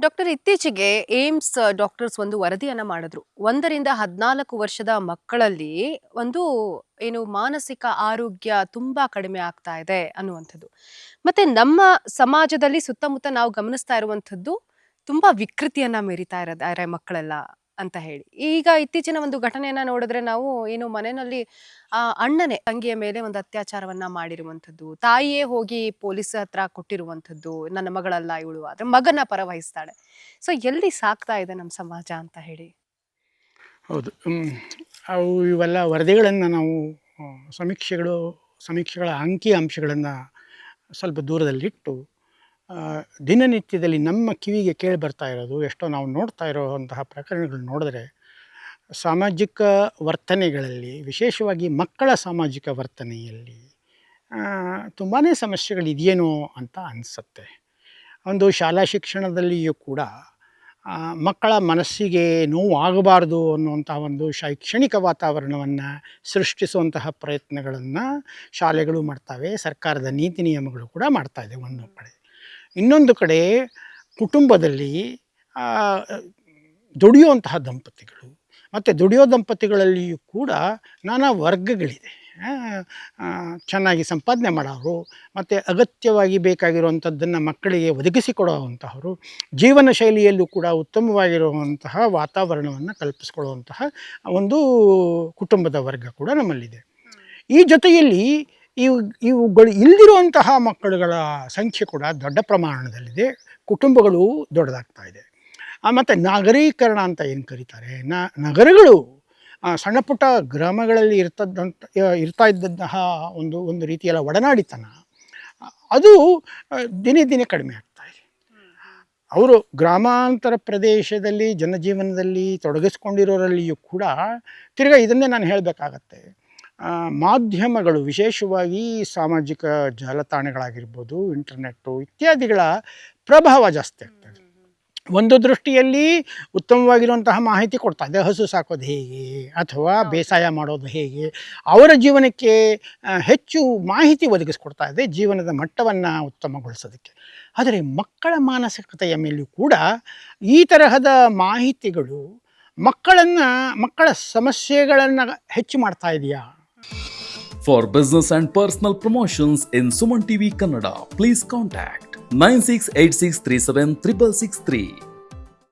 Doctor ಇತ್ತೀಚೆಗೆ AIIMS doctors ಒಂದು ವರದಿಯನ್ನ ಮಾಡಿದ್ರು. 1ರಿಂದ 14 ವರ್ಷದ ಮಕ್ಕಳಲ್ಲಿ ಒಂದು ಏನು ಮಾನಸಿಕ ಆರೋಗ್ಯ ತುಂಬಾ ಕಡಿಮೆ ಆಗ್ತಾ ಇದೆ ಅನ್ನುವಂಥದ್ದು. ಮತ್ತೆ ನಮ್ಮ ಸಮಾಜದಲ್ಲಿ ಸುತ್ತಮುತ್ತ ನಾವು ಗಮನಿಸ್ತಾ ಇರುವಂಥದ್ದು ತುಂಬಾ ವಿಕೃತಿಯನ್ನ ಮೆರಿತಾ ಇದ್ದಾರೆ ಮಕ್ಕಳೆಲ್ಲ ಅಂತ ಹೇಳಿ. ಈಗ ಇತ್ತೀಚಿನ ಒಂದು ಘಟನೆಯನ್ನ ನೋಡಿದ್ರೆ ನಾವು ಏನು ಮನೆಯಲ್ಲಿ ಅಣ್ಣನೇ ತಂಗಿಯ ಮೇಲೆ ಒಂದು ಅತ್ಯಾಚಾರವನ್ನ ಮಾಡಿರುವಂಥದ್ದು. ತಾಯಿಯೇ ಹೋಗಿ ಪೊಲೀಸ್ ಹತ್ರ ಕೊಟ್ಟಿರುವಂಥದ್ದು. ನನ್ನ ಮಗಳಲ್ಲ ಇವಳು ಆದ್ರೆ ಮಗನ ಪರ ವಹಿಸ್ತಾಳೆ. ಸೊ ಎಲ್ಲಿ ಸಾಕ್ತಾ ಇದೆ ನಮ್ಮ ಸಮಾಜ ಅಂತ ಹೇಳಿ. ಹೌದು. ಅವು ಇವೆಲ್ಲ ವರದಿಗಳನ್ನು ನಾವು ಸಮೀಕ್ಷೆಗಳ ಅಂಕಿ ಅಂಶಗಳನ್ನು ಸ್ವಲ್ಪ ದೂರದಲ್ಲಿಟ್ಟು ದಿನನಿತ್ಯದಲ್ಲಿ ನಮ್ಮ ಕಿವಿಗೆ ಕೇಳಿ ಬರ್ತಾ ಇರೋದು ಎಷ್ಟೋ ನಾವು ನೋಡ್ತಾ ಇರೋವಂತಹ ಪ್ರಕರಣಗಳು ನೋಡಿದ್ರೆ ಸಾಮಾಜಿಕ ವರ್ತನೆಗಳಲ್ಲಿ, ವಿಶೇಷವಾಗಿ ಮಕ್ಕಳ ಸಾಮಾಜಿಕ ವರ್ತನೆಯಲ್ಲಿ ತುಂಬಾ ಸಮಸ್ಯೆಗಳಿದೆಯೇನೋ ಅಂತ ಅನಿಸುತ್ತೆ. ಒಂದು ಶಾಲಾ ಶಿಕ್ಷಣದಲ್ಲಿಯೂ ಕೂಡ ಮಕ್ಕಳ ಮನಸ್ಸಿಗೆ ನೋವು ಆಗಬಾರ್ದು ಅನ್ನುವಂಥ ಒಂದು ಶೈಕ್ಷಣಿಕ ವಾತಾವರಣವನ್ನು ಸೃಷ್ಟಿಸುವಂತಹ ಪ್ರಯತ್ನಗಳನ್ನು ಶಾಲೆಗಳು ಮಾಡ್ತವೆ. ಸರ್ಕಾರದ ನೀತಿ ನಿಯಮಗಳು ಕೂಡ ಮಾಡ್ತಾಯಿದೆ ಒಂದು ಕಡೆ. ಇನ್ನೊಂದು ಕಡೆ ಕುಟುಂಬದಲ್ಲಿ ದುಡಿಯುವಂತಹ ದಂಪತಿಗಳು ಮತ್ತು ದುಡಿಯೋ ದಂಪತಿಗಳಲ್ಲಿಯೂ ಕೂಡ ನಾನಾ ವರ್ಗಗಳಿದೆ. ಚೆನ್ನಾಗಿ ಸಂಪಾದನೆ ಮಾಡೋರು ಮತ್ತು ಅಗತ್ಯವಾಗಿ ಬೇಕಾಗಿರುವಂಥದ್ದನ್ನು ಮಕ್ಕಳಿಗೆ ಒದಗಿಸಿಕೊಡುವಂತಹವರು, ಜೀವನ ಶೈಲಿಯಲ್ಲೂ ಕೂಡ ಉತ್ತಮವಾಗಿರುವಂತಹ ವಾತಾವರಣವನ್ನು ಕಲ್ಪಿಸ್ಕೊಳ್ಳುವಂತಹ ಒಂದು ಕುಟುಂಬದ ವರ್ಗ ಕೂಡ ನಮ್ಮಲ್ಲಿದೆ. ಈ ಜೊತೆಯಲ್ಲಿ ಇವುಗಳು ಇಲ್ಲದಿರುವಂತಹ ಮಕ್ಕಳುಗಳ ಸಂಖ್ಯೆ ಕೂಡ ದೊಡ್ಡ ಪ್ರಮಾಣದಲ್ಲಿದೆ. ಕುಟುಂಬಗಳು ದೊಡ್ಡದಾಗ್ತಾ ಇದೆ. ಮತ್ತು ನಾಗರೀಕರಣ ಅಂತ ಏನು ಕರೀತಾರೆ, ನಗರಗಳು ಸಣ್ಣ ಪುಟ್ಟ ಗ್ರಾಮಗಳಲ್ಲಿ ಇರ್ತಾ ಇದ್ದಂತಹ ಒಂದು ರೀತಿಯಲ್ಲ ಒಡನಾಡಿತನ ಅದು ದಿನೇ ದಿನೇ ಕಡಿಮೆ ಆಗ್ತಾ ಇದೆ. ಅವರು ಗ್ರಾಮಾಂತರ ಪ್ರದೇಶದಲ್ಲಿ ಜನಜೀವನದಲ್ಲಿ ತೊಡಗಿಸ್ಕೊಂಡಿರೋರಲ್ಲಿಯೂ ಕೂಡ ತಿರ್ಗಾ ಇದನ್ನೇ ನಾನು ಹೇಳಬೇಕಾಗತ್ತೆ. ಮಾಧ್ಯಮಗಳು, ವಿಶೇಷವಾಗಿ ಸಾಮಾಜಿಕ ಜಾಲತಾಣಗಳಾಗಿರ್ಬೋದು, ಇಂಟರ್ನೆಟ್ಟು ಇತ್ಯಾದಿಗಳ ಪ್ರಭಾವ ಜಾಸ್ತಿ ಆಗ್ತದೆ. ಒಂದು ದೃಷ್ಟಿಯಲ್ಲಿ ಉತ್ತಮವಾಗಿರುವಂತಹ ಮಾಹಿತಿ ಕೊಡ್ತಾ ಇದೆ. ಹಸು ಸಾಕೋದು ಹೇಗೆ ಅಥವಾ ಬೇಸಾಯ ಮಾಡೋದು ಹೇಗೆ, ಅವರ ಜೀವನಕ್ಕೆ ಹೆಚ್ಚು ಮಾಹಿತಿ ಒದಗಿಸ್ಕೊಡ್ತಾ ಇದೆ ಜೀವನದ ಮಟ್ಟವನ್ನು ಉತ್ತಮಗೊಳಿಸೋದಕ್ಕೆ. ಆದರೆ ಮಕ್ಕಳ ಮಾನಸಿಕತೆಯ ಮೇಲೂ ಕೂಡ ಈ ತರಹದ ಮಾಹಿತಿಗಳು ಮಕ್ಕಳ ಸಮಸ್ಯೆಗಳನ್ನು ಹೆಚ್ಚು ಮಾಡ್ತಾ ಇದೆಯಾ? For business and personal promotions in Suman TV Kannada, please contact 9686376663.